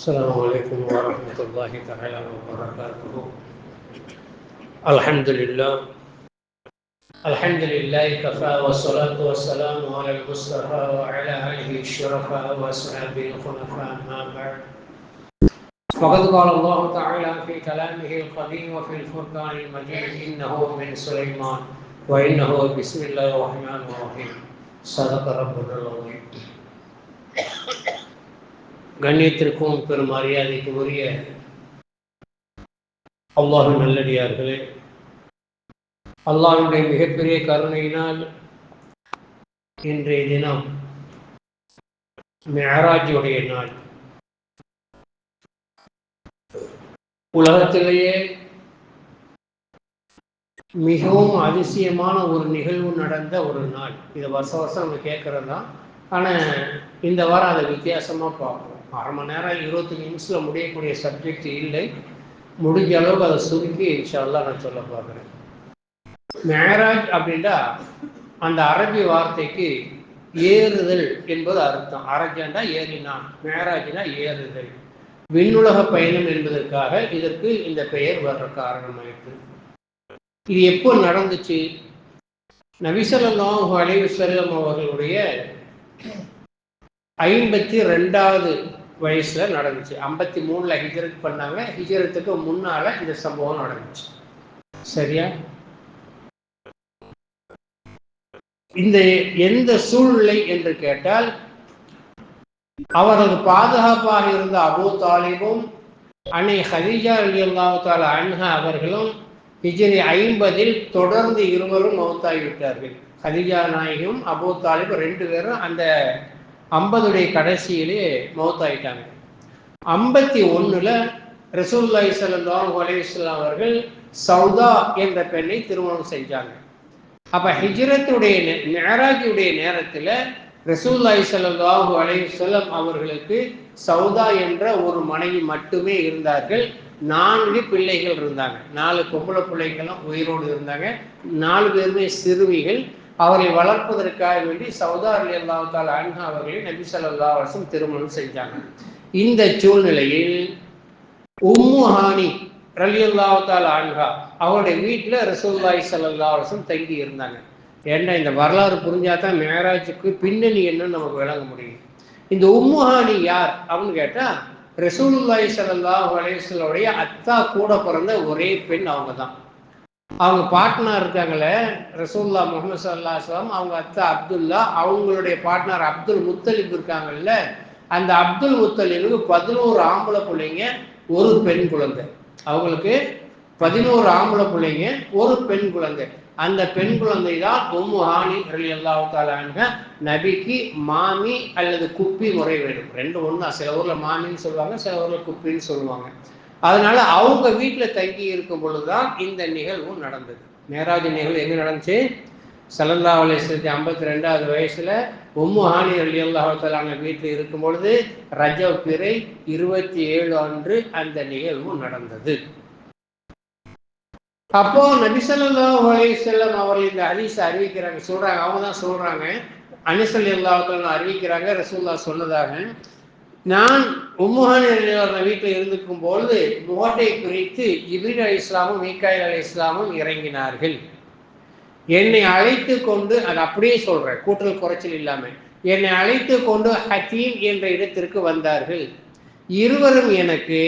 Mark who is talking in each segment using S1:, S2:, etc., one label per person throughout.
S1: السلام عليكم ورحمة الله تعالى وبركاته. الحمد لله كفى والصلاة والسلام على المصطفى وعلى آله الشرفاء وأصحابه الخلفاء أما بعد فقد قال الله تعالى في كلامه القديم وفي الفرقان المجيد إنه من سليمان وإنه بسم الله الرحمن الرحيم صدق ربنا العظيم. கண்ணியத்திற்கும் பெரும் மரியாதைக்கு உரிய அல்லாஹ்வின் நல்லடியார்களே, அல்லாஹ்வுடைய மிகப்பெரிய கருணையினால் இன்றைய தினம் மிஅராஜுடைய நாள். உலகத்திலேயே மிகவும் அதிசயமான ஒரு நிகழ்வு நடந்த ஒரு நாள். இதை வருஷம் நம்ம கேட்கறது தான். ஆனால் இந்த வாரம் அதை வித்தியாசமாக பார்ப்போம். அரை மணி நேரம் 25 நிமிஷத்தில் முடியக்கூடிய சப்ஜெக்ட் இல்லை. முடிஞ்ச அளவுக்கு அதை சுருக்கி இன்ஷா அல்லாஹ் நான் சொல்ல பார்க்குறேன். மிஅராஜ் அப்படின்னா அந்த அரபி வார்த்தைக்கு ஏறுதல் என்பது அர்த்தம். அரஜாண்டா ஏறினான், மிஅராஜ்னா ஏறுதல், விண்ணுலக பயணம் என்பதற்காக இதற்கு இந்த பெயர் வர்ற காரணமாயிற்று. இது எப்போ நடந்துச்சு? நபி ஸல்லல்லாஹு அலைஹி வஸல்லம் அவர்களுடைய 52வது வயசுல நடந்துச்சு. 53ல ஹிஜ்ரத் பண்ணாங்க. ஹிஜ்ரத்துக்கு முன்னால இந்த சம்பவம் நடந்துச்சு. சரியா? இந்த எந்த சூழ்நிலை என்று கேட்டால், அவரது பாதுகாப்பாக இருந்த அபூ தாலிபும் அன்னை ஹதீஜா ரலியல்லாஹு தஆலா அன்ஹா அவர்களும் ஹிஜ்ரி 50ல் தொடர்ந்து இருவரும் மௌத்தாகிவிட்டார்கள். ஹதீஜா நாயகியும் அபூ தாலிப் 2 பேரும் அந்த 50 கடைசியிலே மௌத்தாயிட்டாங்க. 51ல் ரசூலுல்லாஹி ஸல்லல்லாஹு அலைஹி வஸல்லம் அவர்கள் சௌதா என்ற பெண்ணை திருமணம் செஞ்சாங்க. அப்ப ஹிஜ்ரத்துடைய மிஅராஜுடைய நேரத்தில் ரசூலுல்லாஹி ஸல்லல்லாஹு அலைஹி வஸல்லம் அவர்களுக்கு சௌதா என்ற ஒரு மனைவி மட்டுமே இருந்தார்கள். 4 பிள்ளைகள் இருந்தாங்க. 4 பொம்பளை பிள்ளைகளும் உயிரோடு இருந்தாங்க. 4 பேருமே சிறுமிகள். அவரை வளர்ப்பதற்காக வேண்டி சௌதா ரலியல்லாஹு தஆலா அன்ஹா அவர்களை நபி ஸல்லல்லாஹு அலைஹி வஸல்லம் திருமணம் செஞ்சாங்க. இந்த சூழ்நிலையில் உம்மு ஹானி ரலியல்லாஹு தஆலா அன்ஹா அவருடைய வீட்டில் ரசூலுல்லாஹி ஸல்லல்லாஹு அலைஹி வஸல்லம் தங்கி இருந்தாங்க. ஏன்னா இந்த வரலாறு புரிஞ்சாதான் மிஅராஜுக்கு பின்னணி என்னன்னு நமக்கு விளங்க முடியும். இந்த உம்மு ஹானி யார் அப்படின்னு கேட்டால், ரசூலுல்லாஹி ஸல்லல்லாஹு அலைஹி வஸல்லம் அத்தா கூட பிறந்த ஒரே பெண் அவங்க தான். அவங்க பார்ட்னர் இருக்காங்களே, ரசூலுல்லாஹ் முஹம்மது ஸல்லல்லாஹு அலைஹி வஸல்லம் அவங்க அத்தா அப்துல்லா, அவங்களுடைய பார்ட்னர் அப்துல் முத்தலிப் இருக்காங்கல்ல, அந்த அப்துல் முத்தலிபுக்கு 11 ஆம்பளை பிள்ளைங்க, ஒரு பெண் குழந்தை. அவங்களுக்கு 11 ஆம்பளை பிள்ளைங்க, ஒரு பெண் குழந்தை. அந்த பெண் குழந்தை தான் உம்மு ஹானி ரலியல்லாஹு தஆலா அன்ஹா. நபிக்கு மாமி அல்லது குப்பி முறை வேணும். 2 ஒண்ணா. சில ஊர்ல மாமின்னு சொல்லுவாங்க, சில ஊர்ல குப்பின்னு சொல்லுவாங்க. அதனால அவங்க வீட்டில் தங்கி இருக்கும் பொழுதுதான் இந்த நிகழ்வு நடந்தது. மிஅராஜ் நிகழ்வு எங்க நடந்துச்சு? ஸல்லல்லாஹு அலைஹி வஸல்லம் 52வது வயசுல உம்மு ஹானி ரலியல்லாஹு தஆலா வீட்டில் இருக்கும் பொழுது ரஜப் பிறை 27 அன்று அந்த நிகழ்வு நடந்தது. அப்போ நபி ஸல்லல்லாஹு அலைஹி வஸல்லம் அவர்கள் இந்த ஹதீஸை அறிவிக்கிறாங்க, சொல்றாங்க. அவங்க தான் சொல்றாங்க, அனஸ் ரலியல்லாஹு தஆலா அறிவிக்கிறாங்க, ரசூலுல்லாஹ் சொன்னதாக. நான் உம்மு ஹானி ரலியல்லாஹு வீட்டில் இருந்திருக்கும் பொழுது முகட்டை குறித்து ஜிப்ரீல் அலைஹிஸ்ஸலாமும் மீகாயில் அலைஹிஸ்ஸலாமும் இறங்கினார்கள். என்னை அழைத்து கொண்டு, அது அப்படியே சொல்றேன், கூட்டல் குறைச்சல் இல்லாம, என்னை அழைத்து கொண்டு ஹதீம் என்ற இடத்திற்கு வந்தார்கள். இருவரும் எனக்கு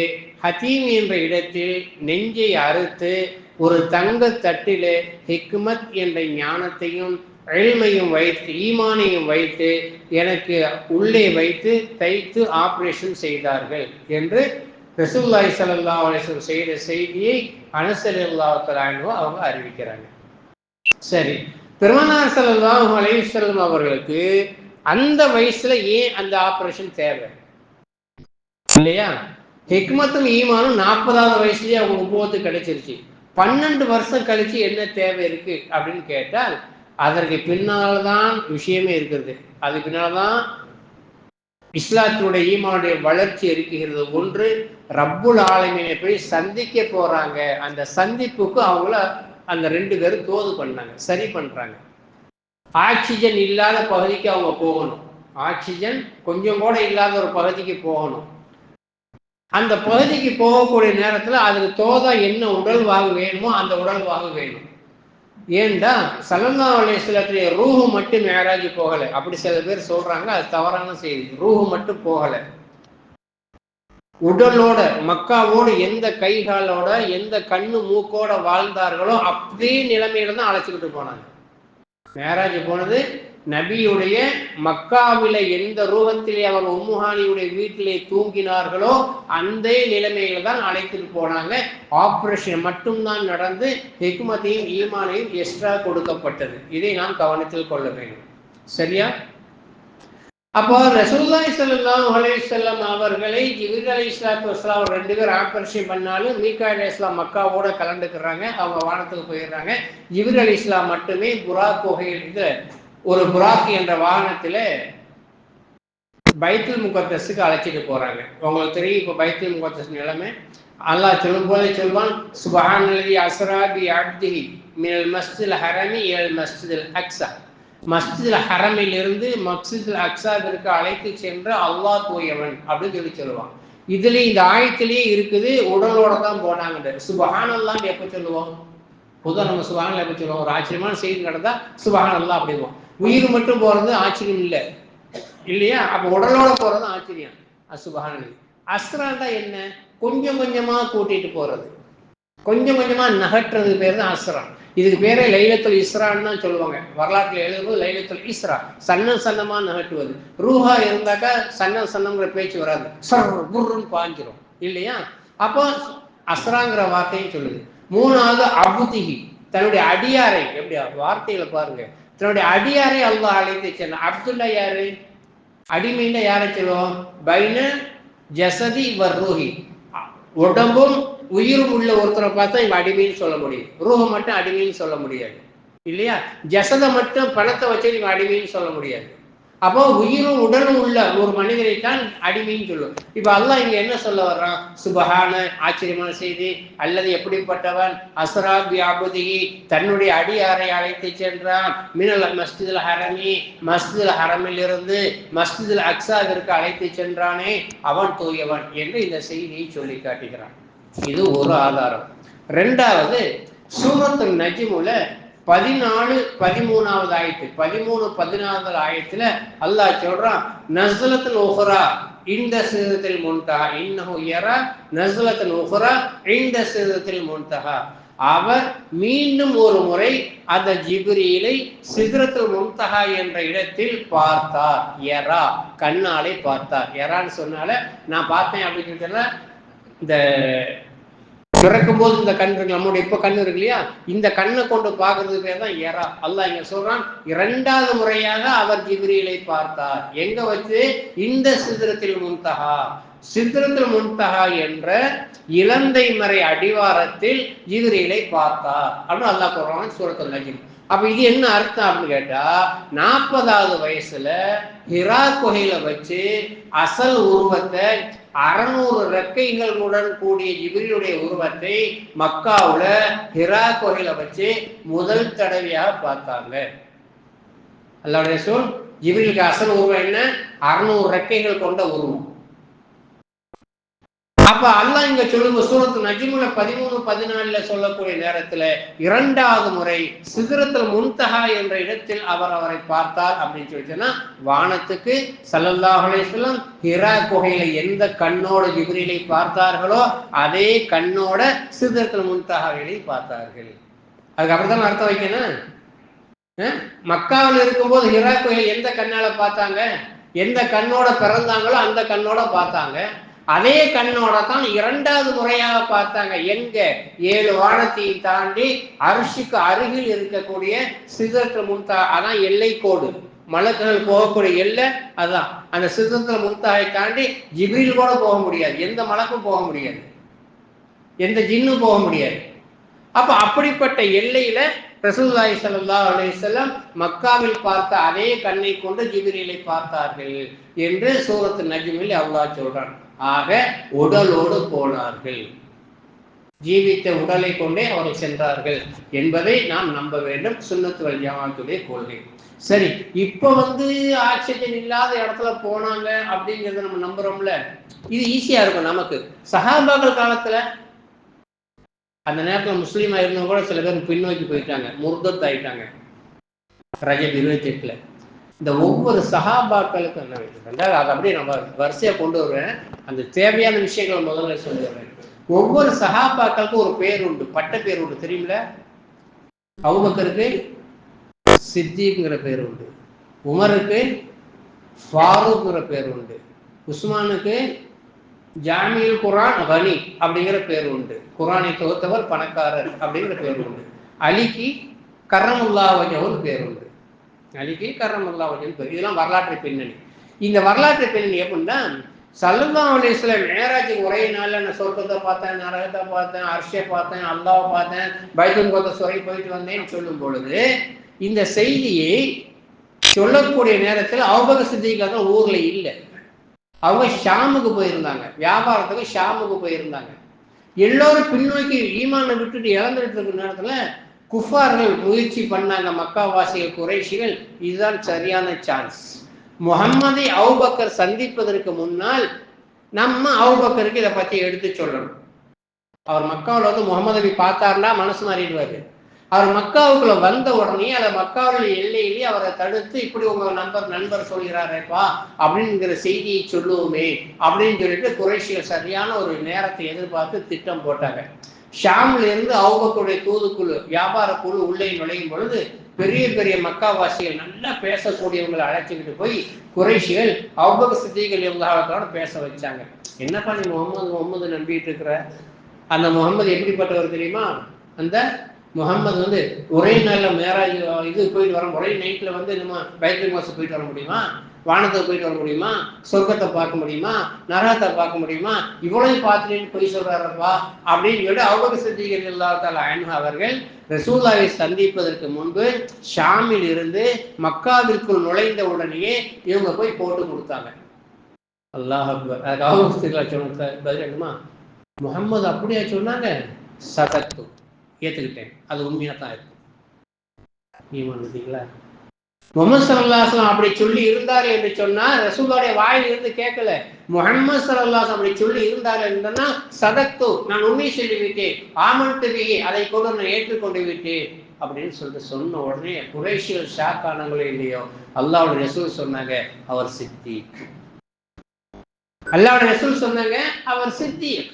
S1: ஹதீம் என்ற இடத்தில் நெஞ்சை அறுத்து ஒரு தங்க தட்டிலே ஹிக்மத் என்ற ஞானத்தையும் இல்மையும் வைத்து, ஈமானையும் வைத்து எனக்கு உள்ளே வைத்து தைத்து ஆபரேஷன் செய்தார்கள் என்று ரசூலுல்லாஹி ஸல்லல்லாஹு அலைஹி வஸல்லம் செய்த செய்தியை அனஸ் ரலியல்லாஹு தஆலா அன்ஹு அவங்க அறிவிக்கிறாங்க. சரி, பெருமானார் ஸல்லல்லாஹு அலைஹி வஸல்லம் அவர்களுக்கு அந்த வயசுல ஏன் அந்த ஆபரேஷன் தேவை இல்லையா? ஹிக்மத்தும் ஈமானும் 40வது வயசுலயே அவங்க உபோத்து கிடைச்சிருச்சு. 12 வருஷம் கழிச்சு என்ன தேவை இருக்கு அப்படின்னு கேட்டால், அதற்கு பின்னால்தான் விஷயமே இருக்கிறது. அது பின்னால்தான் இஸ்லாத்தினுடைய ஈமானுடைய வளர்ச்சி இருக்கிறது. ஒன்று, ரப்புல் ஆலமீனை போய் சந்திக்க போறாங்க. அந்த சந்திப்புக்கு அவங்கள அந்த 2 பேரும் தோது பண்ணாங்க, சரி பண்றாங்க. ஆக்சிஜன் இல்லாத பகுதிக்கு அவங்க போகணும். ஆக்சிஜன் கொஞ்சம் கூட இல்லாத ஒரு பகுதிக்கு போகணும். அந்த பகுதிக்கு போகக்கூடிய நேரத்துல அதுக்கு தோதா என்ன உடல் வாகு வேணுமோ அந்த உடல் வாகு வேணும். ஏன்டா ஸல்லல்லாஹு அலைஹி வஸல்லம் ரூஹு மட்டும் மேராஜ் போகல. அப்படி சில பேர் சொல்றாங்க, அது தவறான செய்தி. ரூஹு மட்டும் போகல, உடலோட மக்காவோடு எந்த கைகாலோட எந்த கண்ணு மூக்கோட வாழ்ந்தார்களோ அப்படியே நிலைமையில தான் அழைச்சிக்கிட்டு போனாங்க. மேராஜ் போனது நபியுடைய மக்காவில எந்த ரூபத்திலே அவர் உம்முஹானியுடைய வீட்டிலே தூங்கினார்களோ அந்த நிலைமையில தான் அழைத்துட்டு போனாங்க. ஆபரேஷன் மட்டும்தான் நடந்து ஹிக்மத்தையும் ஈமானையும் எக்ஸ்ட்ரா கொடுக்கப்பட்டது. இதை நாம் கவனத்தில் கொள்ள வேண்டும். சரியா? அப்போ ரசூலுல்லாஹி ஸல்லல்லாஹு அலைஹி வஸல்லம் அவர்களை ஜிப்ரீல் அலைஹிஸ்ஸலாத்து வஸ்ஸலாம் 2 பேர் ஆபரேஷன் பண்ணாலும் மீகாயில் அலைஹிஸ்ஸலாம் மக்காவோட கலந்துக்கிறாங்க. அவங்க வானத்துக்கு போயிடுறாங்க. ஜிப்ரீல் அலைஹிஸ்ஸலாம் மட்டுமே புராக் குகையில் இது ஒரு புராக் என்ற வாகனத்துல பைத்துல் முகத்தஸுக்கு அழைச்சிட்டு போறாங்க. உங்களுக்கு தெரியும் இப்போ பைத்துல் முகத்தஸ் நிலைமை. அல்லாஹ் சொல்லும் போதே சொல்வான், சுப்ஹானல்லதி அஸ்ரா பி அப்திஹி மினல் மஸ்ஜிதில் ஹரமி இலல் மஸ்ஜிதில் அக்ஸா. மஸ்ஜிதுல் ஹரமில் இருந்து மஸ்ஜிதுல் அக்ஸாவிற்கு அழைத்து சென்ற அல்லாஹ் தூயவன் அப்படின்னு சொல்லுவான். இதுல இந்த ஆயத்திலேயே இருக்குது, உடலோட தான் போனாங்க. சுப்ஹானல்லாஹ் எப்ப சொல்லுவோம்? பொதுவாக நம்ம சுப்ஹானல்லாஹ் எப்ப சொல்லுவோம்? ஒரு ஆச்சரியமான செய்தி நடந்தா சுப்ஹானல்லாஹ் அப்படிவோம். உயிர் மட்டும் போறது ஆச்சரியம் இல்லை இல்லையா? அப்ப உடலோட போறது ஆச்சரியம். சுப்ஹானல்லாஹ். அஸ்ராண்டா என்ன? கொஞ்சம் கொஞ்சமா கூட்டிட்டு போறது, கொஞ்சம் கொஞ்சமா நகற்றுறது பேர் தான் அஸ்ரா. இதுக்கு பேரே லைலத்துல் இஸ்ரான்னு தான் சொல்லுவாங்க. வரலாற்றில் எழுதும்போது லைலத்துல் இஸ்ரா, சன்னம் சன்னமா நகட்டுவது. ரூஹா இருந்தாக்கா சன்னம் சன்னம்ங்கிற பேச்சு வராது, புர்ன்னு பாஞ்சிரும் இல்லையா? அப்போ அஸ்ராங்கிற வார்த்தையும் சொல்லுது. மூணாவது அபுதிஹி, தன்னுடைய அடியாரை, எப்படி வார்த்தைகளை பாருங்க, தன்னுடைய அடியாரை அல்லாஹ் அழைத்து சென்ன. அப்துல்லா யாரு? அடிமையில யாரை சொல்லுவோம்? பைன ஜசதி வர்ரூஹி, உடம்பும் உயிரும் உள்ள ஒருத்தரை பார்த்தா இவன் அடிமைன்னு சொல்ல முடியும். ரூஹை மட்டும் அடிமைன்னு சொல்ல முடியாது இல்லையா? ஜசதை மட்டும் பணத்தை வச்சு இவன் அடிமைன்னு சொல்ல முடியாது. அப்போ உயிரும் உடலும் உள்ள ஒரு மனிதரை தான் அடிமைன்னு சொல்லுவோம். இப்ப அல்லாஹ் இங்க என்ன சொல்ல வர்றான்? சுபஹான, ஆச்சரியமான செய்தி. அல்லது எப்படிப்பட்டவன்? அஸ்ரா பி அப்திஹி, தன்னுடைய அடியாரை அழைத்து சென்றான். மினல் மஸ்ஜிதுல் ஹரமி, மஸ்ஜிதுல் ஹரமில் இருந்து மஸ்ஜிதுல் அக்ஸாவிற்கு அழைத்து சென்றானே அவன் தூயவன் என்று இந்த செய்தியை சொல்லி காட்டுகிறான். இது ஒரு ஆதாரம். ரெண்டாவது, சூரத்துல் நஜ்முல 14, 13வது ஆயத்து, 13, 14வது ஆயத்துல அல்லாஹ் சொல்றான், நஸ்லத்துல் உஹ்ரா இந்த சிதறத்தில் முன்தஹா இன்னஹு யரா நஸ்லத்துல் உஹ்ரா இந்த சிதறத்தில் முன்தஹா. அவர் மீண்டும் ஒரு முறை அந்த ஜிப்ரீலை சிதறத்துல் முன்தஹா என்ற இடத்தில் பார்த்தார். யரா, கண்ணாலே பார்த்தார். யரான்னு சொன்னால நான் பார்த்தேன் அப்படின்னு சொன்னா, இந்த பிறக்கும் போது இந்த கண் இருக்கு, நம்மளுடைய இப்ப கண்ணு இருக்கு இல்லையா, இந்த கண்ணை கொண்டு பார்க்கறது பேர் தான் யரா. அல்லாஹ் இங்க சொல்றான், 2வது முறையாக அவர் ஜிப்ரீலை பார்த்தார். எங்க வச்சு? இந்த சிதறத்தில் முன்தஹா, சிதறத்துல் முன்தஹா என்ற இலந்தை மறை அடிவாரத்தில் ஜிப்ரீலை பார்த்தார் அப்படின்னு அல்லாஹ் சொல்றான் சூரத்துல் நஜ்ம். அப்ப இது என்ன அர்த்தம் அப்படின்னு கேட்டா, 40வது வயசுல ஹிரா குகையில வச்சு அசல் உருவத்தை 600 ரெக்கைகளுடன் கூடிய ஜிப்ரீலுடைய உருவத்தை மக்காவுல ஹிரா குகையில வச்சு முதல் தடவையாக பார்த்தாங்க. அல்லாஹ்வுடைய ரசூல் ஜிப்ரீலுக்கு அசல் உருவம் என்ன? 600 ரெக்கைகள் கொண்ட உருவம். அப்ப அல்லாஹ் இங்க சொல்லுங்க, சூரத்து நஜ்முல 13, 14 சொல்லக்கூடிய நேரத்துல 2வது முறை சிதறத்துல் முன்தஹா என்ற இடத்தில் அவரை பார்த்தார் அப்படின்னு சொல்லிச்சுன்னா, வானத்துக்கு ஸல்லல்லாஹு அலைஹி வஸல்லம் ஹிரா குகையில எந்த கண்ணோட ஜிப்ரீலை பார்த்தார்களோ அதே கண்ணோட சிதறத்துல் முன்தஹாவை பார்த்தார்கள். அதுக்கு அப்படித்தான் அர்த்தம் வைக்கணும். மக்காவில் இருக்கும்போது ஹிரா குகையில எந்த கண்ணால பார்த்தாங்க? எந்த கண்ணோட பிறந்தாங்களோ அந்த கண்ணோட பார்த்தாங்க. அதே கண்ணோட தான் 2வது முறையாக பார்த்தாங்க. எங்க? 7 வானத்தையும் தாண்டி அர்ஷுக்கு அருகில் இருக்கக்கூடிய சிதறத்துல் முன்தஹா, அதான் எல்லை கோடு, மலக்குகள் போகக்கூடிய எல்லை அதான். அந்த சிதறத்துல் முன்தஹாவை தாண்டி ஜிப்ரீல் கூட போக முடியாது, எந்த மலக்கும் போக முடியாது, எந்த ஜின்னும் போக முடியாது. அப்ப அப்படிப்பட்ட எல்லையில ரசூலுல்லாஹி ஸல்லல்லாஹு அலைஹி வஸல்லம் மக்காவில் பார்த்த அதே கண்ணை கொண்டு ஜிப்ரீலை பார்த்தார்கள் என்று சூரத்துல் நஜ்மில் அல்லாஹ் சொல்றான். ஆக உடலோடு போனார்கள். ஜீவித்த உடலை கொண்டே அவர்கள் சென்றார்கள் என்பதை நாம் நம்ப வேண்டும். சுன்னத் வல் ஜமாஅத்துடைய கொள்கை. சரி, இப்ப ஆக்சிஜன் இல்லாத இடத்துல போனாங்க அப்படிங்கிறத நம்ம நம்புறோம்ல, இது ஈஸியா இருக்கும் நமக்கு. சஹாபாக்கள் காலத்துல அந்த நேரத்துல முஸ்லீமா இருந்தவங்க கூட சில பேர் பின்னோக்கி போயிட்டாங்க, முர்தத் ஆயிட்டாங்க. ரஜப் 28 இந்த ஒவ்வொரு சஹாபாக்களுக்கும் என்ன வேண்டியது, அதை அப்படியே நம்ம வரிசையா கொண்டு வருவேன். அந்த தேவையான விஷயங்களை முதல்ல சொல்லுவேன். ஒவ்வொரு சஹாபாக்களுக்கும் ஒரு பேர் உண்டு, பட்ட பேர் உண்டு, தெரியுமில. அபூபக்கருக்கு சித்திக்ங்கிற பேர் உண்டு, உமருக்கு ஃபாரூக்ங்கிற பேர் உண்டு, உஸ்மானுக்கு ஜாமியுல் குர்ஆன் கனி அப்படிங்கிற பேர் உண்டு, குர்ஆனை தொகுத்தவர் பணக்காரர் அப்படிங்கிற பேர் உண்டு, அலிக்கு கர்ரமுல்லாஹ் வஜ்ஹுன்னு பேர் உண்டு, அலிக்கு கர்ரமுல்லாஹ் வஜ்ஹுன்னு பேர். இதெல்லாம் வரலாற்று பின்னணி. இந்த வரலாற்று பின்னணி எப்படின்னா, ஸல்லல்லாஹு அலைஹி வஸல்லம் மேராஜுக்கு ஒரே நாள்ல நான் சொர்க்கத்தை பார்த்தேன், நரகத்தை பார்த்தேன், அர்ஷை பார்த்தேன், அல்லாஹ்வை பார்த்தேன், பைத்துல் முகத்தஸ் வரை போயிட்டு வந்தேன்னு சொல்லும் பொழுது இந்த செய்தியை சொல்லக்கூடிய நேரத்தில் அபூபக்கர் சித்திக் ஊர்ல இல்லை. அவங்க ஷாமுக்கு போயிருந்தாங்க, வியாபாரத்துக்கு ஷாமுக்கு போயிருந்தாங்க. எல்லோரும் பின்னோக்கி ஈமானை விட்டுட்டு இழந்துட்டு இருக்கிற நேரத்துல குஃபார்கள் முயற்சி பண்ணாங்க, மக்காவாசிகள் குறைஷிகள். இதுதான் சரியான சான்ஸ். முஹம்மதை அபூபக்கர் சந்திப்பதற்கு முன்னால் நம்ம அபூபக்கருக்கு இதை பத்தி எடுத்து சொல்லணும். அவர் மக்காவில் முகமது நபி பார்த்தாருன்னா மனசு மாறிடுவாரு. அவர் மக்காவுக்குள்ள வந்த உடனே அதை மக்காவுடைய எல்லையிலேயே அவரை தடுத்து, இப்படி உங்க நண்பர் சொல்கிறாரேப்பா அப்படிங்கிற செய்தியை சொல்லுவோமே அப்படின்னு சொல்லிட்டு குறைஷிகள் சரியான ஒரு நேரத்தை எதிர்பார்த்து திட்டம் போட்டாங்க. ஷாம்ல இருந்து அபூபக்கருடைய தூதுக்குழு, வியாபார குழு உள்ளே நுழையும் பொழுது பெரிய பெரிய மக்காவாசிகள் நல்லா பேசக்கூடியவங்களை அழைச்சிக்கிட்டு போய் குறைஷிகள் அபூபக்கர் சித்திக் ரலியல்லாஹு பேச வச்சாங்க. என்னப்பா நீ முகமது நம்பிட்டு இருக்கிற, அந்த முகமது எப்படிப்பட்டவர் தெரியுமா? அந்த முகமது ஒரே நாள்ல மேராஜ் இது போயிட்டு வர, ஒரே நைட்ல நம்ம பைத்துல் முகத்தஸ் போயிட்டு வர முடியுமா? வானத்தை போயிட்டு வர முடியுமா? சொர்க்கத்தை பார்க்க முடியுமா? நரகத்தை பார்க்க முடியுமா? இவ்வளவு பார்த்துட்டு போய் சொல்றாருப்பா அப்படின்னு சொல்லி அபூபக்கர் சித்திக் ரலியல்லாஹு தஆலா அன்ஹு அவர்கள் ரசூலுல்லாஹை சந்திப்பதற்கு முன்பு ஷாமில் இருந்து மக்காவிற்குள் நுழைந்த உடனேயே இவங்க போய் போட்டு கொடுத்தாங்க. அல்லாஹ் அக்பர். அதுக்கு அபூபக்கர் சித்திக் சொன்ன பதிலுமா, முகமது அப்படியா சொன்னாங்க, சதத்து ஏத்துக்கிட்டேன், அது உண்மையா தான் இருக்கும். ஈமான் வந்தீங்களா? முஹம்மது ஸல்லல்லாஹு அலைஹி வஸல்லம் அப்படி சொல்லி இருந்தார் என்று சொன்னா ரசூலுல்லாஹ்வுடைய வாயில் இருந்து கேட்கல. முஹம்மது ஸல்லல்லாஹு அலைஹி அப்படி சொல்லி இருந்தார் என்றா சதத்து, நான் உண்மை சொல்லிவிட்டேன், ஆமன்து பிஹி, அதை கொண்டு நான் ஏற்றுக்கொண்டு விட்டேன் அப்படின்னு சொல்லிட்டு சொன்ன உடனே குறைஷிகள் ஷாக் ஆனாங்களோ இல்லையோ, அல்லாஹ்வுடைய ரசூல் சொன்னாங்க அவர் சித்திக். அல்லாஹ்வுடைய ரசூல் சொன்னாங்க அவர் சித்திக்.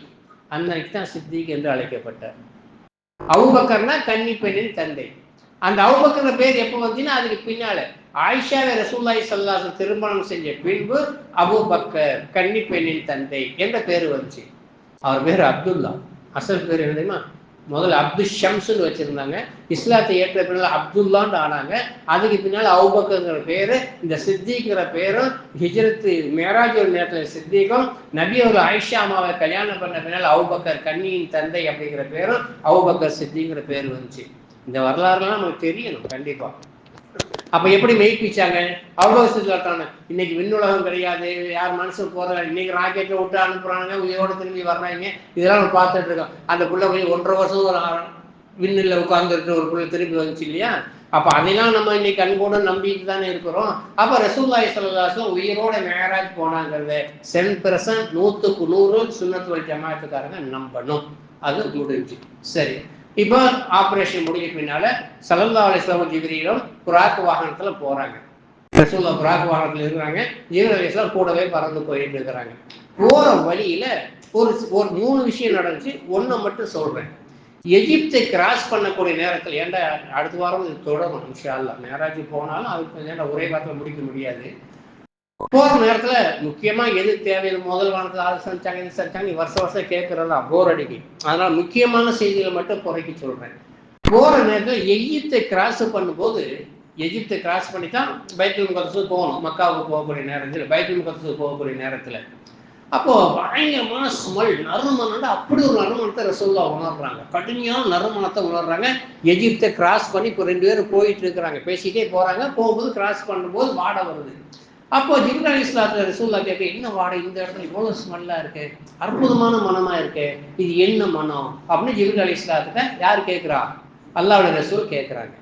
S1: அன்னைக்கு தான் சித்திக் என்று அழைக்கப்பட்டார். அபூபக்கர்னா கன்னி பெண்ணின் தந்தை. அந்த அபூபக்கர் பேர் எப்போ வந்துச்சுன்னா அதுக்கு பின்னால ஆயிஷாவை ரசூலுல்லாஹி ஸல்லல்லாஹு அலைஹி வஸல்லம் திருமணம் செஞ்ச பின்பு அபூபக்கர் கன்னி பெண்ணின் தந்தை என்ற பேர் வந்துச்சு. அவர் பேர் அப்துல்லா. அசல் பேர் என்ன தெரியுமா? முதல்ல அப்துல் ஷம்ஸ்ன்னு வச்சிருந்தாங்க, இஸ்லாத்தை ஏற்ற பின்னால் அப்துல்லான்னு ஆனாங்க. அதுக்கு பின்னால் அபூபக்கர்ங்கிற பேரு, இந்த சித்திக்கிற பேரும் ஹிஜ்ரத்து மேராஜ் நேரத்தில் சித்திக்கும், நபி அவர்கள் ஆயிஷா அம்மாவை கல்யாணம் பண்ண பின்னால் அபூபக்கர் கன்னியின் தந்தை அப்படிங்கிற பேரும் அபூபக்கர் சித்திங்கிற பேர் வந்துச்சு. இந்த வரலாறுலாம் நமக்கு தெரியணும் கண்டிப்பா. அப்ப எப்படி மெய்ப்பிச்சாங்க? அபூபக்கர் இன்னைக்கு விண்ணுலகம் கிடையாது, யார் மனசுக்கு போறாங்க, இன்னைக்கு ராக்கெட்ல விட்டு அனுப்புறாங்க, உயிரோட திரும்பி வர்றாங்க, இதெல்லாம் நம்ம பார்த்துட்டு இருக்கோம். அந்த புள்ள போய் 1.5 வருஷம் ஒரு விண்ணில் உட்கார்ந்துட்டு ஒரு புள்ள திரும்பி வந்துச்சு இல்லையா? அப்ப அதெல்லாம் நம்ம இன்னைக்கு அன்போட நம்பிட்டு தானே இருக்கிறோம். அப்ப ரசூலுல்லாஹி ஸல்லல்லாஹு அலைஹி வஸல்லம் உயிரோட மேராஜ் போனாங்கிறத 100% 100க்கு 100 சுன்னத் வல் ஜமாஅத்துக்காரங்க நம்பணும். அது முடிஞ்சு. சரி, இப்போ ஆபரேஷன் முடிஞ்ச பின்னால ஸல்லல்லாஹு அலைஹி வஸல்லம் ஜிப்ரீலும் புராக் வாகனத்துல போறாங்க. ரசூலுல்லாஹ் புராக் வாகனத்துல இருக்கிறாங்க, ஜிப்ரீல் அலைஹிஸ்ஸலாம் கூடவே பறந்து போயிட்டு இருக்கிறாங்க. போற வழியில ஒரு 3 விஷயம் நடந்துச்சு. ஒன்றை மட்டும் சொல்றேன். எகிப்தை கிராஸ் பண்ணக்கூடிய நேரத்தில், ஏன்டா அடுத்த வாரம் இது தொடரும் இன்ஷா அல்லாஹ், மேராஜ் போனாலும் அதுக்கு ஏன்டா ஒரே வாரத்தில் முடிக்க முடியாது. போற நேரத்துல முக்கியமா எது தேவை, முதல் வாரத்துல அது செஞ்சாங்க இது செஞ்சாங்க, வருஷம் கேட்கறதா போர் அடிக்கி. அதனால முக்கியமான செய்திகளை மட்டும் குறைக்க சொல்றேன். போற நேரத்துல எகிப்தை கிராஸ் பண்ணும்போது, எகிப்தை கிராஸ் பண்ணித்தான் பைத்துல் முகத்தஸ் போகணும். மக்காவுக்கு போகக்கூடிய நேரத்தில், பைத்துல் முகத்தஸ் போகக்கூடிய நேரத்துல அப்போ பயங்கரமான ஸ்மெல், நறுமணம், அப்படி ஒரு நறுமணத்தை ரசூலுல்லாஹ் உணர்றாங்க. கடுமையான நறுமணத்தை உணர்றாங்க. எகிப்தை கிராஸ் பண்ணி இப்போ 2 பேரும் போயிட்டு இருக்கிறாங்க, பேசிட்டே போறாங்க. போகும்போது கிராஸ் பண்ணும்போது வாடை வருது. அப்போ ஜிப்ரீல் அலைஹிஸ்ஸலாத்து ரசூலுல்லாஹ் கேட்க, என்ன வாடை இந்த இடத்துல இவ்வளவு ஸ்மெல்லா இருக்கு, அற்புதமான மனமா இருக்கு, இது என்ன மனம் அப்படின்னு ஜிப்ரீல் அலைஹிஸ்ஸலாத்துட்ட யார் கேட்கிறா? அல்லாஹ்வுடைய ரசூல் கேட்கிறாங்க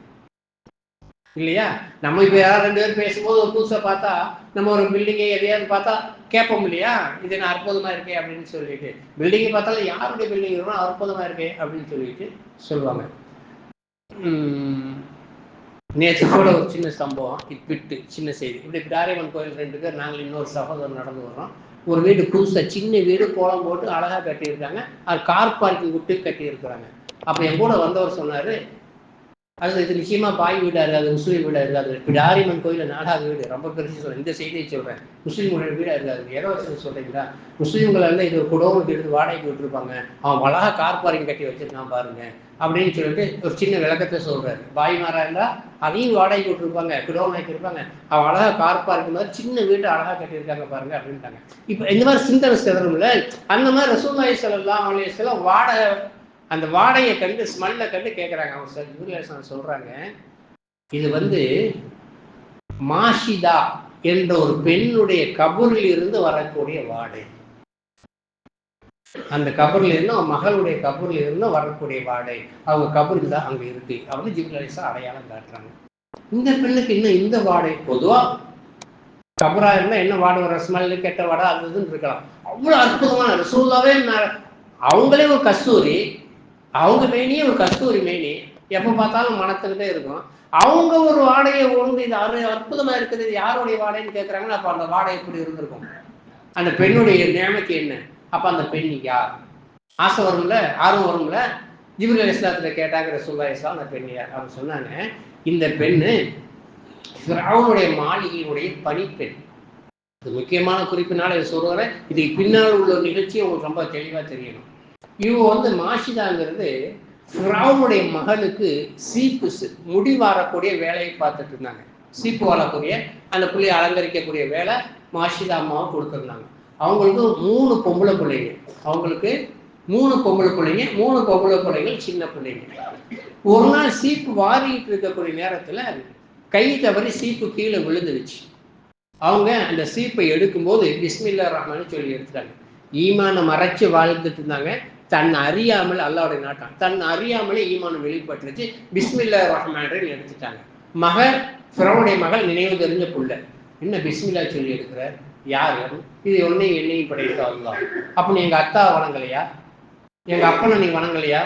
S1: இல்லையா? நம்ம இப்ப யாராவது 2 பேர் பேசும்போது ஒரு புதுசா பார்த்தா, நம்ம ஒரு பில்டிங்கை எதையாவது பார்த்தா கேட்போம் இல்லையா, இது என்ன அற்புதமா இருக்கே அப்படின்னு சொல்லிட்டு. பில்டிங்கை பார்த்தாலும் யாருடைய பில்டிங் இருக்கணும், அற்புதமா இருக்கே அப்படின்னு சொல்லிட்டு சொல்லுவாங்க. நேற்று கூட ஒரு சின்ன சம்பவம், விட்டு சின்ன செய்தி. இப்படி பிடாரியம்மன் கோயில் 2 பேர் நாங்கள் இன்னொரு சகோதரர் நடந்து வர்றோம். ஒரு வீடு புதுசா சின்ன வீடு கோலம் போட்டு அழகா கட்டியிருக்காங்க. அது கார் பார்க்கிங் விட்டு கட்டியிருக்கிறாங்க. அப்ப என் கூட வந்தவர் சொன்னாரு, அது இது நிச்சயமா பாய் வீடா இருக்காது, முஸ்லீம் வீடா இருக்காது. பிடாரியம்மன் கோயில 4வது வீடு, ரொம்ப பெருசு சொல்றேன், இந்த செய்தியை சொல்றேன், முஸ்லீம்களோட வீடா இருக்காது. எதை வச்சு சொல்றீங்களா? முஸ்லீம்கள் எல்லாம் இது ஒரு குடோனுக்கு எடுத்து வாடகைக்கு விட்டுருப்பாங்க, அவன் அழகா கார் பார்க்கிங் கட்டி வச்சிருக்கான் பாருங்க அப்படின்னு சொல்லிட்டு ஒரு சின்ன விளக்கத்தை சொல்றாரு. பாய்மாரா இருந்தா அதையும் வாடகைக்கு விட்டுருப்பாங்க, குடோன் வைக்கிருப்பாங்க, அவன் அழகா கார் பார்க்கிங் மாதிரி சின்ன வீட்டை அழகா கட்டியிருக்காங்க பாருங்க அப்படின்ட்டாங்க. இப்ப இந்த மாதிரி சிந்தனை சிதறமில்ல, அந்த மாதிரி ரசூலுல்லாஹி ஸல்லல்லாஹு அலைஹி வஸல்லம் வாடகை, அந்த வாடையை கண்டு ஸ்மெல்ல கண்டு கேட்குறாங்க. அவங்க சொல்றாங்க, இது வந்து மாஷிதா என்ற ஒரு பெண்ணுடைய கபரில் இருந்து வரக்கூடிய வாடை, அந்த கபரில் இருந்து அவன் மகளுடைய கபரில் இருந்து வரக்கூடிய வாடை, அவங்க கபரில் தான் அங்க இருக்கு அப்படின்னு ஜிப்ரீல் அலைஹிஸ்ஸலாம் அடையாளம் காட்டுறாங்க. இந்த பெண்ணுக்கு இன்னும் இந்த வாடை, பொதுவா கபரா இருந்தா என்ன வாடை வர, ஸ்மெல்லு கெட்ட வாடை அது இதுன்னு இருக்கலாம். அவ்வளவு அற்புதமான ரசூலுல்லாவே, அவங்களே ஒரு கஸ்தூரி, அவங்க மேனியே ஒரு கஸ்தூரி மேனி, எப்ப பார்த்தாலும் மனத்துக்கிட்டே இருக்கும். அவங்க ஒரு வாடையை உணர்ந்து இது அற்புதமா இருக்குது, இது யாருடைய வாடைன்னு கேட்கறாங்கன்னா, அப்ப அந்த வாடை எப்படி இருந்திருக்கும், அந்த பெண்ணுடைய நிலைமைக்கு என்ன? அப்ப அந்த பெண் யார்? ஆசை வரும்ல, ஆர்வம் வரும்ல. ஜிப்ரீல் அலைஹிஸ்ஸலாத்துல கேட்டாங்க ரசூலுல்லாஹி ஸல்லல்லாஹு அலைஹி வஸல்லம், அந்த பெண் யார்? அவங்க சொன்னாங்க, இந்த பெண்ணு ஃபிரௌனுடைய மாளிகையுடைய பணிப்பெண். இது முக்கியமான குறிப்பினால இதை சொல்றேன், இதுக்கு பின்னால் உள்ள நிகழ்ச்சி உங்களுக்கு ரொம்ப தெளிவா தெரியணும். இவங்க வந்து மாஷிதாங்கிறது ஃபிரௌனுடைய மகனுக்கு சீப்பு முடி வாரக்கூடிய வேலையை பார்த்துட்டு இருந்தாங்க. சீப்பு வாழக்கூடிய அந்த புள்ளியை அலங்கரிக்கக்கூடிய வேலை மாஷிதா அம்மாவை கொடுத்துருந்தாங்க. அவங்களுக்கு 3 பொம்பளை பிள்ளைங்க, அவங்களுக்கு 3 பொம்பளை பிள்ளைங்க, 3 பொம்பளை பிள்ளைகள் சின்ன பிள்ளைங்க. ஒரு நாள் சீப்பு வாரிட்டு இருக்கக்கூடிய நேரத்துல கை தவறி சீப்பு கீழே விழுந்துருச்சு. அவங்க அந்த சீப்பை எடுக்கும்போது பிஸ்மில்லாஹிர் ரஹ்மான்னு சொல்லி எடுத்துட்டாங்க. ஈமான மறைச்சு வாழ்ந்துட்டு இருந்தாங்க. தன் அறியாமல், அல்லாஹ்வுடைய நாட்டம், தன் அறியாமலே ஈமானம் வெளிப்பட்டுருச்சு. பிஸ்மில்லாஹிர் ரஹ்மான் ரஹீம் எடுத்துட்டாங்க. மகள், ஃபிரௌனுடைய மகள் நினைவு தெரிஞ்ச புள்ள, என்ன பிஸ்மில்லா சொல்லி எடுக்கிற, யார்? இது ஒன்னையும் என்னையும் படைத்த அல்லாஹ். அப்ப நீ எங்க அத்தா வணங்கலையா, எங்க அப்பனை நீ வணங்கலையா,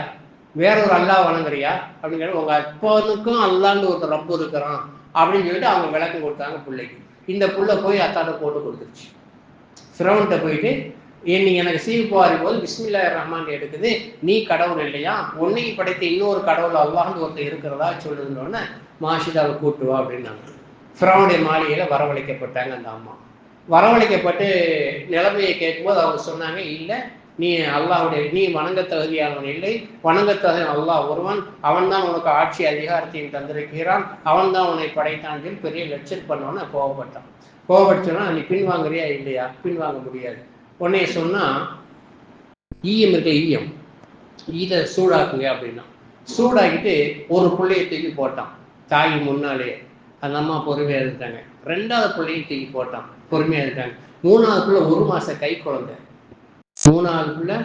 S1: வேற ஒரு அல்லாஹ் வணங்குறியா அப்படிங்கிற, உங்க அப்பனுக்கும் அல்லான்னு ஒரு ரப்பு இருக்கிறான் அப்படின்னு சொல்லிட்டு அவங்க விளக்கம் கொடுத்தாங்க பிள்ளைக்கு. இந்த புள்ள போய் அத்தாட்ட போட்டு கொடுத்துருச்சு. ஃபிரௌன்கிட்ட போயிட்டு, நீங்க எனக்கு சீப்பு வாரும் போது பிஸ்மில்லாஹிர் ரஹ்மான் எடுக்குது, நீ கடவுள் இல்லையா, உன்னையும் படைத்த இன்னொரு கடவுள் அல்லாஹ்னு ஒருத்தர் இருக்கிறதா சொல்லுன்னு மாஷிதாவை கூட்டுவா அப்படின்னாங்க. ஃபிரௌனுடைய மாளிகையில வரவழைக்கப்பட்டாங்க அந்த அம்மா. வரவழைக்கப்பட்டு நிலைமையை கேட்கும்போது அவங்க சொன்னாங்க, இல்லை நீ அல்லாஹ்வுடைய, நீ வணங்க தகுதியானவன் இல்லை, வணங்க தகுதியான அல்லாஹ் ஒருவன், அவன் தான் உனக்கு ஆட்சி அதிகாரத்தையும் தந்திருக்கிறான், அவன் தான் உன்னை படைத்தான் சொல்லி பெரிய லெக்சர் பண்ணோன்னு கோவப்பட்டான். கோவப்பட்டோன்னா, நீ பின்வாங்குறியா இல்லையா? பின்வாங்க முடியாது. உடனே சொன்னா, ஈயம் இருக்க ஈயம், இதை சூடாக்குங்க அப்படின்னா சூடாக்கிட்டு ஒரு பிள்ளையை தூக்கி போட்டான் தாய் முன்னாலே. அந்த அம்மா பொறுமையா இருந்துட்டாங்க. 2வது பிள்ளையும் தூக்கி போட்டான், பொறுமையா இருக்காங்க. 3வது பிள்ளை 1 மாச கை குழந்தை, 3வது பிள்ளை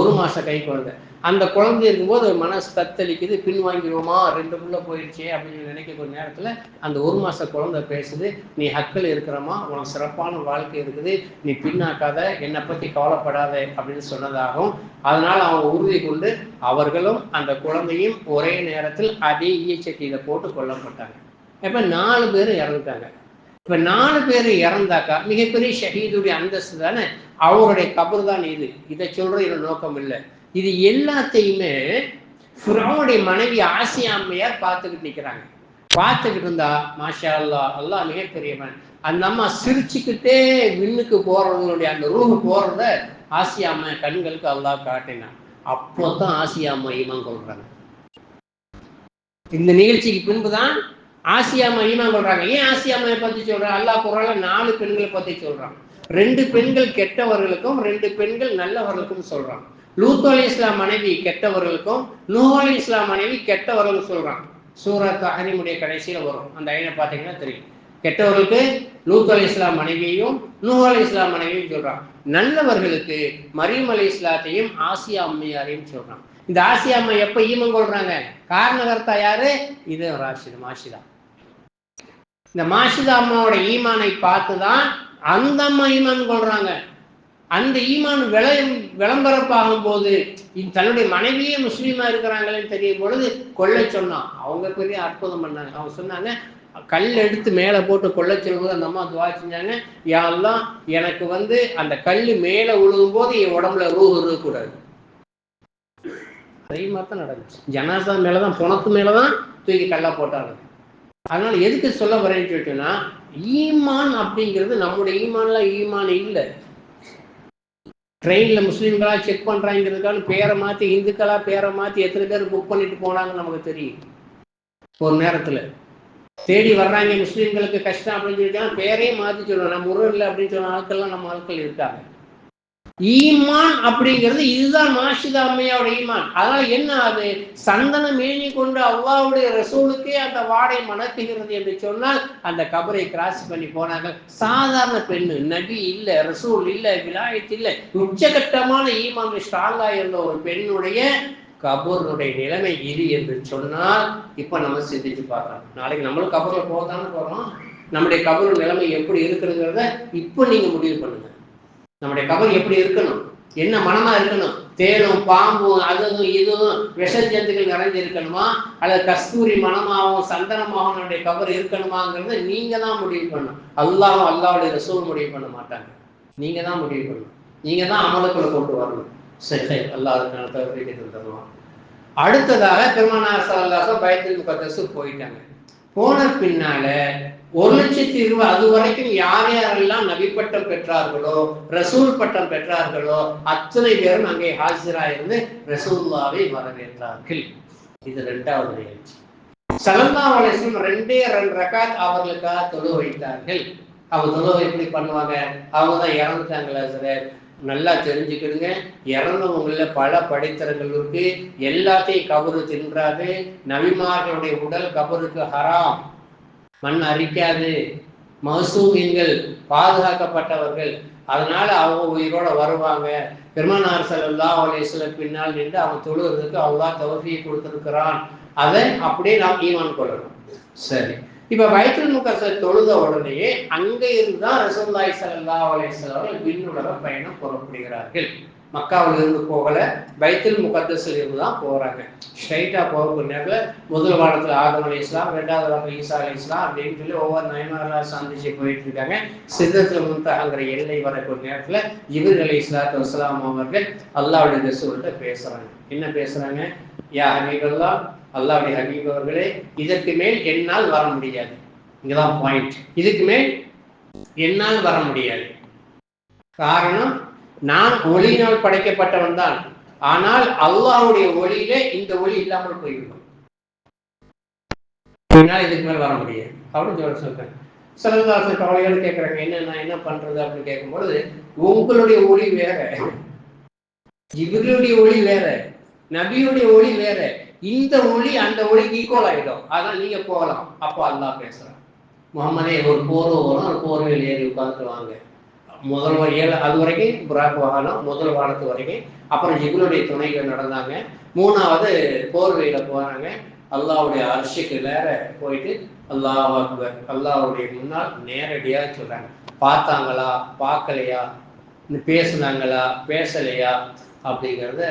S1: 1 மாச கை குழந்தை. அந்த குழந்தை இருக்கும்போது மனசு தத்தளிக்குது, பின்வாங்கிடுவோமா, 2 பிள்ளை போயிடுச்சே அப்படின்னு நினைக்கக்கூடிய நேரத்துல அந்த 1 மாச குழந்தை பேசுது, நீ ஹக்கில் இருக்கிறமா, உனக்கு சிறப்பான வாழ்க்கை இருக்குது, நீ பின்னாக்காத, என்னை பத்தி கவலைப்படாத அப்படின்னு சொன்னதாகவும், அதனால அவங்க உறுதி கொண்டு அவர்களும் அந்த குழந்தையும் ஒரே நேரத்தில் அதே ஈச்சட்டியில போட்டு கொல்லப்பட்டாங்க. இப்ப 4 பேரும் இறந்துட்டாங்க. இப்ப 4 பேர் இறந்தாக்கா மிகப்பெரிய ஷஹீதுடைய அந்தஸ்து தானே, அவருடைய கபர் தான் இது. இதை சொல்ற நோக்கம் இல்லை. இது எல்லாத்தையுமே ஃபிரௌனுடைய மனைவி ஆசியா அம்மையார் பார்த்துக்கிட்டு நிற்கிறாங்க. பார்த்துக்கிட்டு இருந்தா, மாஷா அல்லாஹ், அல்லாஹ் மிகப்பெரியவன். அந்த அம்மா சிரிச்சுக்கிட்டே விண்ணுக்கு போறவங்களுடைய அந்த ரூஹு போறத ஆசியா அம்மா கண்களுக்கு அல்லாஹ் காட்டினான். அப்போதான் ஆசியா அம்மா ஈமான் கொள்றாங்க. இந்த நிகழ்ச்சிக்கு பின்புதான் ஆசியா அம்மா ஈமான் கொள்றாங்க. ஏன் ஆசியா அம்மையை பத்தி சொல்றாங்க? அல்லாஹ் குர்ஆன்ல 4 பெண்களை பத்தி சொல்றான். 2 பெண்கள் கெட்டவர்களுக்கும் 2 பெண்கள் நல்லவர்களுக்கும் சொல்றான். லூத் அலைஹிஸ்ஸலாம் மனைவி கெட்டவர்களுக்கும், நூஹ் அலைஹிஸ்ஸலாம் மனைவி கெட்டவர்களுக்கும் சொல்றான். சூரா தஹ்ரீமுடைய கடைசியில வரும், அந்த ஐனை பார்த்தீங்கன்னா தெரியும். கெட்டவர்களுக்கு லூத் அலைஹிஸ்ஸலாம் மனைவியையும் நூஹ் அலைஹிஸ்ஸலாம் மனைவியும் சொல்றான். நல்லவர்களுக்கு மரியம் அலைஹிஸ்ஸலாத்தையும் ஆசியா அம்மையாரையும் சொல்றான். இந்த ஆசியா அம்மா எப்ப ஈமன் கொள்றாங்க? காரணகர்த்தா யாரு? இது மாஷிதா. இந்த மாஷிதா அம்மாவோட ஈமானை பார்த்துதான் அந்த அம்மா ஈமான் கொள்றாங்க. அந்த ஈமான் விளம்பரப்பாகும் போது தன்னுடைய மனைவியே முஸ்லீமா இருக்கிறாங்களேன்னு தெரியும் பொழுது கொள்ளை சொன்னான். அவங்க பெரிய அற்புதம் பண்ணாங்க. அவங்க சொன்னாங்க, கல் எடுத்து மேலே போட்டு கொள்ளை சொல்லும்போது அந்த அம்மா துவா செஞ்சாங்க, யாரெல்லாம் எனக்கு அந்த கல் மேலே விழுகும் போது என் உடம்புல இருக்கக்கூடாது. அதே மாதிரி தான் நடந்துச்சு. ஜனாசா மேலதான், புணத்து மேலதான் தூக்கி கல்லா போட்டாங்க. அதனால எதுக்கு சொல்ல வரேன்னு சொல்லிட்டோன்னா, ஈமான் அப்படிங்கிறது நம்முடைய ஈமான்லாம் ஈமான் இல்லை. ட்ரெயின்ல முஸ்லீம்களா செக் பண்றாங்கிறதுக்காக பேரை மாத்தி இந்துக்களா பேரை மாத்தி எத்தனை பேர் புக் பண்ணிட்டு போனாங்கன்னு நமக்கு தெரியும். ஒரு நேரத்துல தேடி வர்றாங்க, முஸ்லீம்களுக்கு கஷ்டம் அப்படின்னு சொல்லிட்டு பேரே மாத்தி சொல்லுவோம். நம்ம உறவு இல்லை அப்படின்னு சொன்ன ஆட்கள்லாம் நம்ம ஆட்கள் இருக்காங்க. ஈமான் அப்படிங்கிறது இதுதான் மாஷிதா அம்மையோட ஈமான். அதனால என்ன ஆகுது? சந்தன மேனி கொண்டு அல்லாஹ்வுடைய ரசூலுக்கே அந்த வாடை மணக்குகிறது என்று சொன்னால் அந்த கபரை கிராஸ் பண்ணி போனாங்க. சாதாரண பெண்ணு, நபி இல்ல, ரசூல் இல்ல, விலாயத் இல்ல, உச்சகட்டமான ஈமான் ஸ்ட்ராங்கா இருந்த ஒரு பெண்ணுடைய கபருடைய நிலைமை இது என்று சொன்னால் இப்ப நம்ம சிந்திச்சு பார்க்கலாம். நாளைக்கு நம்மளும் கபர்ல போதான்னு போறோம். நம்முடைய கபரு நிலைமை எப்படி இருக்கிறதுங்கிறத இப்ப நீங்க முடிவு பண்ணுங்க. நம்முடைய கபர் எப்படி இருக்கணும், என்ன மனமா இருக்கணும்? தேனும் பாம்பும் அதுவும் இதுவும் விஷ ஜந்துக்கள் நிறைஞ்சு இருக்கணுமா, அல்லது கஸ்தூரி மனமாகவும் சந்தனமாகவும் நம்முடைய கபர் இருக்கணுமாங்கிறத நீங்க தான் முடிவு பண்ணணும். அல்லாஹ்வுடைய ரசூல் முடிவு பண்ண மாட்டாங்க. நீங்க தான் முடிவு பண்ணணும். நீங்க தான் அமலுக்குள்ள கொண்டு வரணும். சரி, அல்லாஹ் அதுக்கான தவறு தருவான். அடுத்ததாக பெருமானார் ஸல்லல்லாஹு அலைஹி வஸல்லம் பைத்துல் முகத்தஸ் போயிட்டாங்க. போன பின்னால 1,20,000 அது வரைக்கும் யார் யாரெல்லாம் நபி பட்டம் பெற்றார்களோ, ரசூல் பட்டம் பெற்றார்களோ அத்தனை பேரும் அங்கே ஹாஜிரா இருந்து ரசூலுல்லாவை வரவேற்றார்கள். இது 2வது நிகழ்ச்சி. ஸல்லல்லாஹு அலைஹி வஸல்லம் 2 ரக்காத் அவர்களுக்காக தொழு வைத்தார்கள். அவங்க தொழு எப்படி பண்ணுவாங்க? அவங்க தான் இறந்துட்டாங்களா சார்? நல்லா தெரிஞ்சுக்கிடுங்க. இறந்தவங்கள பல படித்தரங்கள் இருக்கு. எல்லாத்தையும் கபரு தின்றாது. நபிமார்களுடைய உடல் கபருக்கு ஹராம், மண் அரிக்காது. மசூமின்கள் பாதுகாக்கப்பட்டவர்கள். அதனால அவங்க உயிரோட வருவாங்க. பெருமானார் ஸல்லல்லாஹு அலைஹி வஸல்லம் பின்னால் நின்று அவங்க தொழுகிறதுக்கு அல்லாஹ் தௌஃபீக் கொடுத்திருக்கிறான். அதை அப்படியே நாம் ஈமான் கொள்ளணும். சரி, இப்ப பைத்துல் முகத்தஸ் தொழுத உடனே அங்க இருந்தா ரசூலுல்லாஹி ஸல்லல்லாஹு அலைஹி வஸல்லம் விண்ணுலக பயணம் புறப்படுகிறார்கள். மக்காவில் இருந்து போகல, பைத்துல் முகத்தஸ்ல இருந்து தான் போறாங்க. ஸ்ட்ரைட்டா போகிற நேரத்துல முதல் வாரத்துல ஆதம் அலைஹிஸ்ஸலாம், 2வது வாரத்துல ஈசா அலைஹிஸ்ஸலாம் அப்படின்னு சொல்லி ஒவ்வொரு நயமாரா சந்திச்சு போயிட்டு இருக்காங்க. சிதறத்துல முன்தஹங்கிற எல்லை வரக்கூடிய நேரத்துல ஜிப்ரீல் அலைஹிஸ்ஸலாத்து வஸ்ஸலாம் அவர்கள் அல்லாஹ்வுடைய ரசூல்கிட்ட பேசுறாங்க. என்ன பேசுறாங்க? யா ஹபீபல்லாஹ், அல்லாஹ்வுடைய ஹபீப் அவர்களே, இதற்கு மேல் என்னால் வர முடியாது. இங்கதான் பாயிண்ட். இதுக்கு மேல் என்னால் வர முடியாது. காரணம், நான் ஒளியினால் படைக்கப்பட்டவன் தான். ஆனால் அல்லாஹ்வுடைய ஒளியிலே இந்த ஒளி இல்லாமல் போய்விடும். என்னால் இதுக்கு மேல் வர முடியாது அப்படின்னு சொல்றேன். ஸல்லல்லாஹு கவலையோடு கேட்கறாங்க, என்ன பண்றது அப்படின்னு கேட்கும்பொழுது, உங்களுடைய ஒளி வேற, ஜிப்ரீலுடைய ஒளி வேற, நபியுடைய ஒளி வேற. இந்த ஒளி அந்த ஒளிக்கு ஈக்குவல் ஆகிடும். அதான் நீங்க போகலாம். அப்போ அல்லாஹ் பேசுறான், முகமதே ஒரு போர்வை வரும், ஒரு போர்வையில் ஏறி உட்கார்ந்து வாங்க. முதல் அது வரைக்கும் புராக் வாகனம் முதல் வானத்து வரைக்கும். அப்புறம் ஜிப்ரீலுடைய துணைகள் நடந்தாங்க. 3வது போர்வையில போறாங்க. அல்லாஹ்வுடைய அர்ஷுக்கு நேர போயிட்டு அல்லாஹ் அக்பர், அல்லாஹ்வுடைய முன்னால் நேரடியா சொல்றாங்க. பார்த்தாங்களா, பார்க்கலையா, பேசுனாங்களா, பேசலையா அப்படிங்கிறத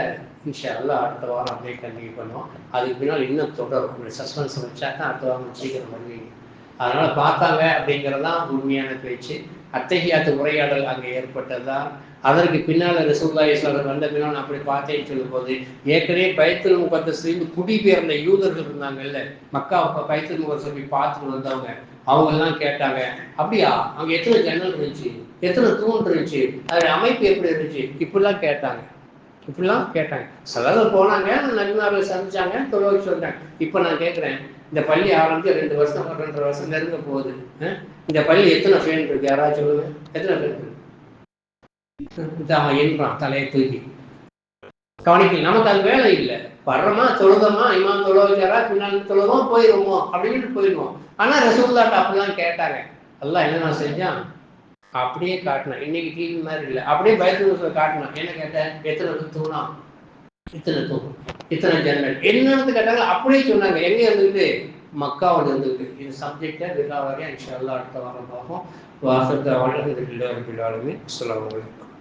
S1: இன்ஷா அல்லாஹ் அடுத்த வாரம் அப்படியே கண்டினியூ பண்ணுவோம். அதுக்கு பின்னால் இன்னும் தொடரும். சஸ்பென்ஸ் வச்சா தான் அடுத்த வாரம் சீக்கிரம் வருவீங்க. அதனால பார்த்தாங்க அப்படிங்கிறதான் உண்மையான பேச்சு. அத்தஹியாத்து உரையாடல் அங்கே ஏற்பட்டதுதான். அதற்கு பின்னால் ரசூலுல்லாஹி ஸல்லல்லாஹு அலைஹி வஸல்லம் வந்த பின்னால் அப்படி பார்த்தேன்னு சொல்லும் போது, ஏற்கனவே பைத்துல் முகத்தஸ்லேருந்து குடிபெயர்ந்த யூதர்கள் இருந்தாங்கல்ல, மக்கா பைத்துல் முகத்தஸ் போய் பார்த்துட்டு வந்தவங்க, அவங்க எல்லாம் கேட்டாங்க, அப்படியா அங்க எத்தனை ஜன்னல் இருந்துச்சு, எத்தனை தூண் இருந்துச்சு, அதோட அமைப்பு எப்படி இருந்துச்சு, இப்படிலாம் கேட்டாங்க. சிலர் போனாங்க, நபிமார்கள் சந்திச்சாங்க, தொழுகை சொல்றாங்க. இப்ப நான் கேட்கிறேன், இந்த பள்ளி ஆரம்பிச்சு 2 வருஷம் 2.5 வருஷம் நெருங்க போகுது. இந்த பள்ளி எத்தனை ஃபேன் இருக்கு? யாராவது சொல்லுங்க, எத்தனை ஃபேன் இருக்கு? அவன் என்றான் தலையை தூக்கி. கவனிக்கல, நமக்கு அது வேலை இல்லை. வர்றோமா, தொழுதமா, இமாம் தொழுவச்சாரா, பின்னால் தொழுவோம், போயிடுவோமோ அப்படின்னு போயிடுவோம். ஆனா ரசூலுல்லாஹ் அப்படிலாம் கேட்டாங்க. அல்லாஹ் என்ன செஞ்சான், அப்படியே காட்டினான். இன்னைக்கு டிவி மாதிரி இல்லை, அப்படியே பயத்துல காட்டினான். என்ன கேட்டேன், எத்தனை தூணா, இத்தனை தூண், இத்தனை ஜன்னல், என்னன்னு கேட்டாங்க. அப்படியே சொன்னாங்க. எங்க இருந்துக்கிட்டு, மக்காவோட இருந்துக்கிட்டு. இது சப்ஜெக்டா விழாவாரியா இன்ஷா அல்லாஹ் அடுத்த வாரம் பார்ப்போம். வாசத்தை வளர்ந்து பிள்ளையாளுமே. அஸ்ஸலாமு அலைக்கும்.